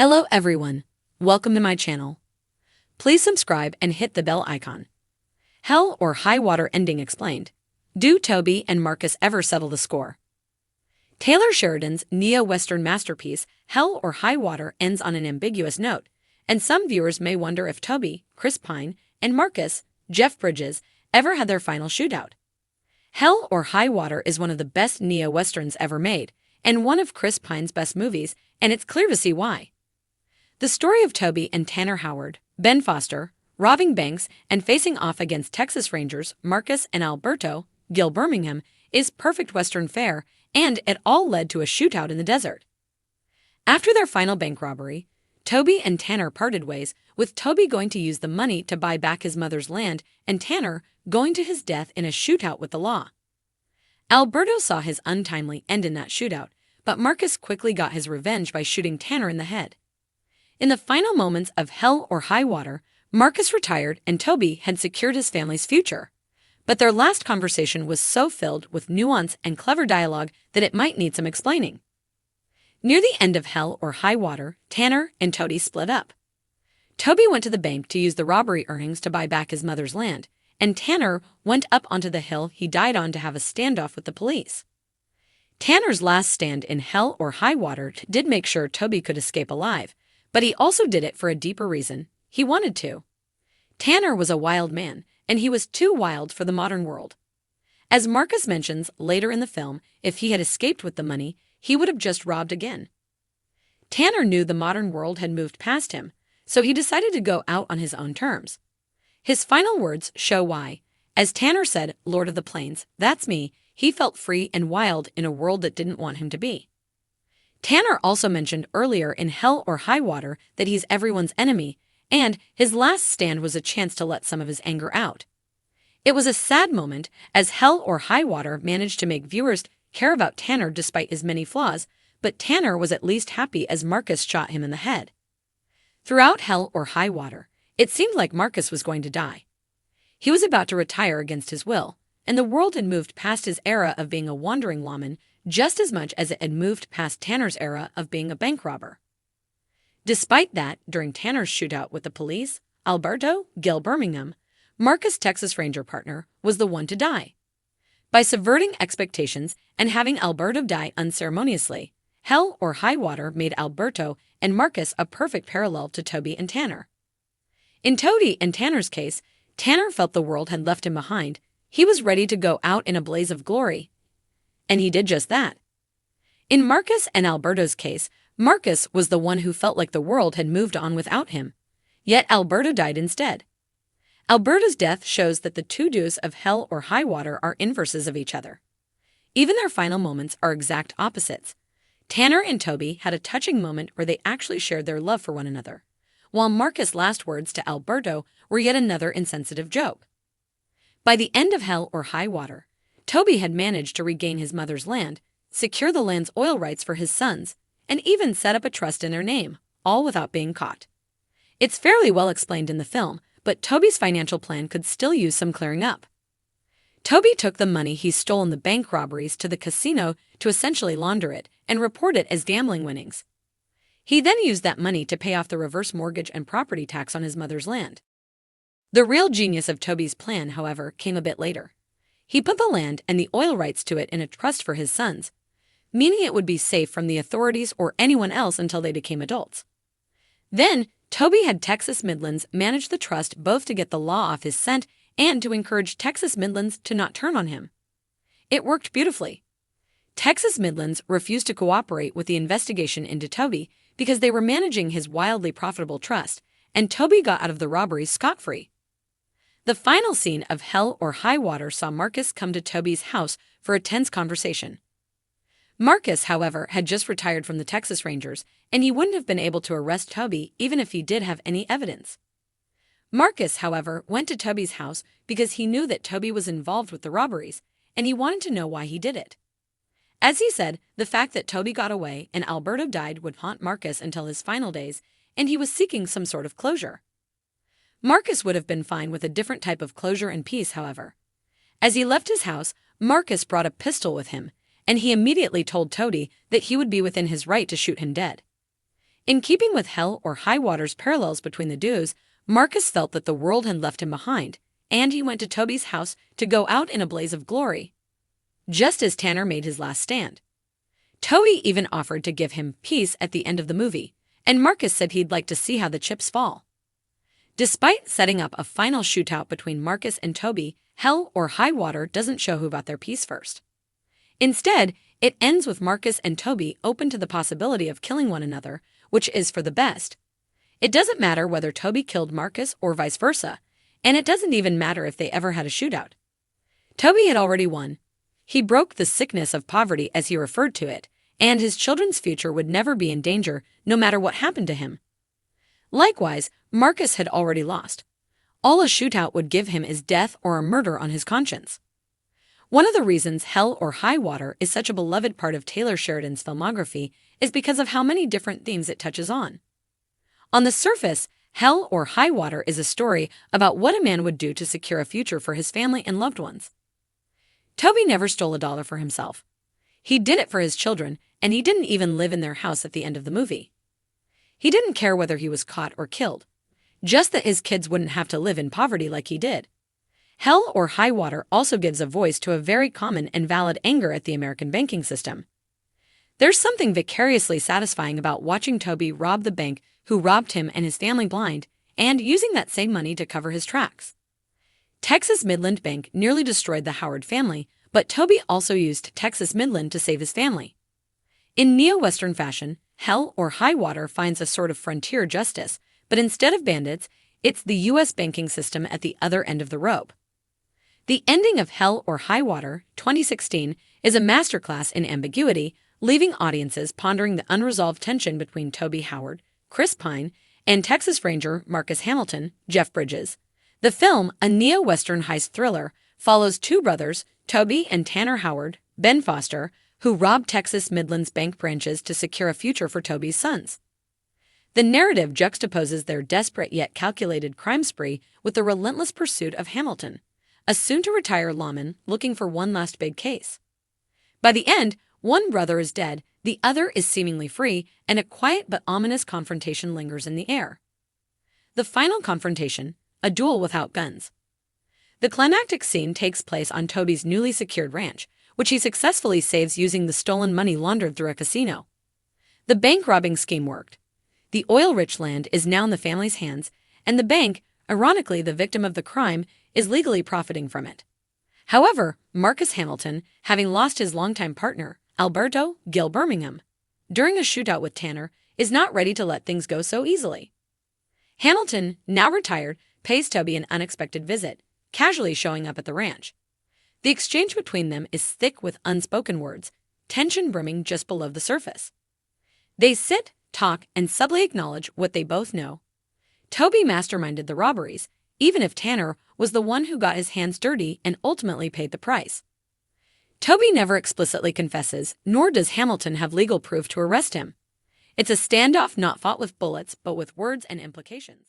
Hello everyone, welcome to my channel. Please subscribe and hit the bell icon. Hell or High Water ending explained. Do Toby and Marcus ever settle the score? Taylor Sheridan's neo-Western masterpiece, Hell or High Water, ends on an ambiguous note, and some viewers may wonder if Toby, Chris Pine, and Marcus, Jeff Bridges, ever had their final shootout. Hell or High Water is one of the best neo-Westerns ever made, and one of Chris Pine's best movies, and it's clear to see why. The story of Toby and Tanner Howard, Ben Foster, robbing banks and facing off against Texas Rangers Marcus and Alberto, Gil Birmingham, is perfect Western fare, and it all led to a shootout in the desert. After their final bank robbery, Toby and Tanner parted ways, with Toby going to use the money to buy back his mother's land and Tanner going to his death in a shootout with the law. Alberto saw his untimely end in that shootout, but Marcus quickly got his revenge by shooting Tanner in the head. In the final moments of Hell or High Water, Marcus retired and Toby had secured his family's future. But their last conversation was so filled with nuance and clever dialogue that it might need some explaining. Near the end of Hell or High Water, Tanner and Toby split up. Toby went to the bank to use the robbery earnings to buy back his mother's land, and Tanner went up onto the hill he died on to have a standoff with the police. Tanner's last stand in Hell or High Water did make sure Toby could escape alive, but he also did it for a deeper reason. He wanted to. Tanner was a wild man, and he was too wild for the modern world. As Marcus mentions later in the film, if he had escaped with the money, he would have just robbed again. Tanner knew the modern world had moved past him, so he decided to go out on his own terms. His final words show why. As Tanner said, "Lord of the Plains, that's me," he felt free and wild in a world that didn't want him to be. Tanner also mentioned earlier in Hell or High Water that he's everyone's enemy, and his last stand was a chance to let some of his anger out. It was a sad moment, as Hell or High Water managed to make viewers care about Tanner despite his many flaws, but Tanner was at least happy as Marcus shot him in the head. Throughout Hell or High Water, it seemed like Marcus was going to die. He was about to retire against his will, and the world had moved past his era of being a wandering lawman just as much as it had moved past Tanner's era of being a bank robber. Despite that, during Tanner's shootout with the police, Alberto, Gil Birmingham, Marcus' Texas Ranger partner, was the one to die. By subverting expectations and having Alberto die unceremoniously, Hell or High Water made Alberto and Marcus a perfect parallel to Toby and Tanner. In Toby and Tanner's case, Tanner felt the world had left him behind. He was ready to go out in a blaze of glory, and he did just that. In Marcus and Alberto's case, Marcus was the one who felt like the world had moved on without him, yet Alberto died instead. Alberto's death shows that the two duos of Hell or High Water are inverses of each other. Even their final moments are exact opposites. Tanner and Toby had a touching moment where they actually shared their love for one another, while Marcus' last words to Alberto were yet another insensitive joke. By the end of Hell or High Water, Toby had managed to regain his mother's land, secure the land's oil rights for his sons, and even set up a trust in their name, all without being caught. It's fairly well explained in the film, but Toby's financial plan could still use some clearing up. Toby took the money he stole in the bank robberies to the casino to essentially launder it and report it as gambling winnings. He then used that money to pay off the reverse mortgage and property tax on his mother's land. The real genius of Toby's plan, however, came a bit later. He put the land and the oil rights to it in a trust for his sons, meaning it would be safe from the authorities or anyone else until they became adults. Then, Toby had Texas Midlands manage the trust both to get the law off his scent and to encourage Texas Midlands to not turn on him. It worked beautifully. Texas Midlands refused to cooperate with the investigation into Toby because they were managing his wildly profitable trust, and Toby got out of the robberies scot-free. The final scene of Hell or High Water saw Marcus come to Toby's house for a tense conversation. Marcus, however, had just retired from the Texas Rangers, and he wouldn't have been able to arrest Toby even if he did have any evidence. Marcus, however, went to Toby's house because he knew that Toby was involved with the robberies, and he wanted to know why he did it. As he said, the fact that Toby got away and Alberto died would haunt Marcus until his final days, and he was seeking some sort of closure. Marcus would have been fine with a different type of closure and peace, however. As he left his house, Marcus brought a pistol with him, and he immediately told Toby that he would be within his right to shoot him dead. In keeping with Hell or High Water's parallels between the duos, Marcus felt that the world had left him behind, and he went to Toby's house to go out in a blaze of glory, just as Tanner made his last stand. Toby even offered to give him peace at the end of the movie, and Marcus said he'd like to see how the chips fall. Despite setting up a final shootout between Marcus and Toby, Hell or High Water doesn't show who got their piece first. Instead, it ends with Marcus and Toby open to the possibility of killing one another, which is for the best. It doesn't matter whether Toby killed Marcus or vice versa, and it doesn't even matter if they ever had a shootout. Toby had already won. He broke the sickness of poverty, as he referred to it, and his children's future would never be in danger no matter what happened to him. Likewise, Marcus had already lost. All a shootout would give him is death or a murder on his conscience. One of the reasons Hell or High Water is such a beloved part of Taylor Sheridan's filmography is because of how many different themes it touches on. On the surface, Hell or High Water is a story about what a man would do to secure a future for his family and loved ones. Toby never stole a dollar for himself. He did it for his children, and he didn't even live in their house at the end of the movie. He didn't care whether he was caught or killed, just that his kids wouldn't have to live in poverty like he did. Hell or High Water also gives a voice to a very common and valid anger at the American banking system. There's something vicariously satisfying about watching Toby rob the bank who robbed him and his family blind, and using that same money to cover his tracks. Texas Midland Bank nearly destroyed the Howard family, but Toby also used Texas Midland to save his family. In neo-Western fashion, Hell or High Water finds a sort of frontier justice, but instead of bandits, it's the U.S. banking system at the other end of the rope. The ending of Hell or High Water, 2016, is a masterclass in ambiguity, leaving audiences pondering the unresolved tension between Toby Howard, Chris Pine, and Texas Ranger Marcus Hamilton, Jeff Bridges. The film, a neo-Western heist thriller, follows two brothers, Toby and Tanner Howard, Ben Foster, who rob Texas Midland's bank branches to secure a future for Toby's sons. The narrative juxtaposes their desperate yet calculated crime spree with the relentless pursuit of Hamilton, a soon-to-retire lawman looking for one last big case. By the end, one brother is dead, the other is seemingly free, and a quiet but ominous confrontation lingers in the air. The final confrontation, a duel without guns. The climactic scene takes place on Toby's newly secured ranch, which he successfully saves using the stolen money laundered through a casino. The bank-robbing scheme worked. The oil-rich land is now in the family's hands, and the bank, ironically the victim of the crime, is legally profiting from it. However, Marcus Hamilton, having lost his longtime partner, Alberto Gil Birmingham, during a shootout with Tanner, is not ready to let things go so easily. Hamilton, now retired, pays Toby an unexpected visit, casually showing up at the ranch. The exchange between them is thick with unspoken words, tension brimming just below the surface. They sit, talk, and subtly acknowledge what they both know. Toby masterminded the robberies, even if Tanner was the one who got his hands dirty and ultimately paid the price. Toby never explicitly confesses, nor does Hamilton have legal proof to arrest him. It's a standoff not fought with bullets, but with words and implications.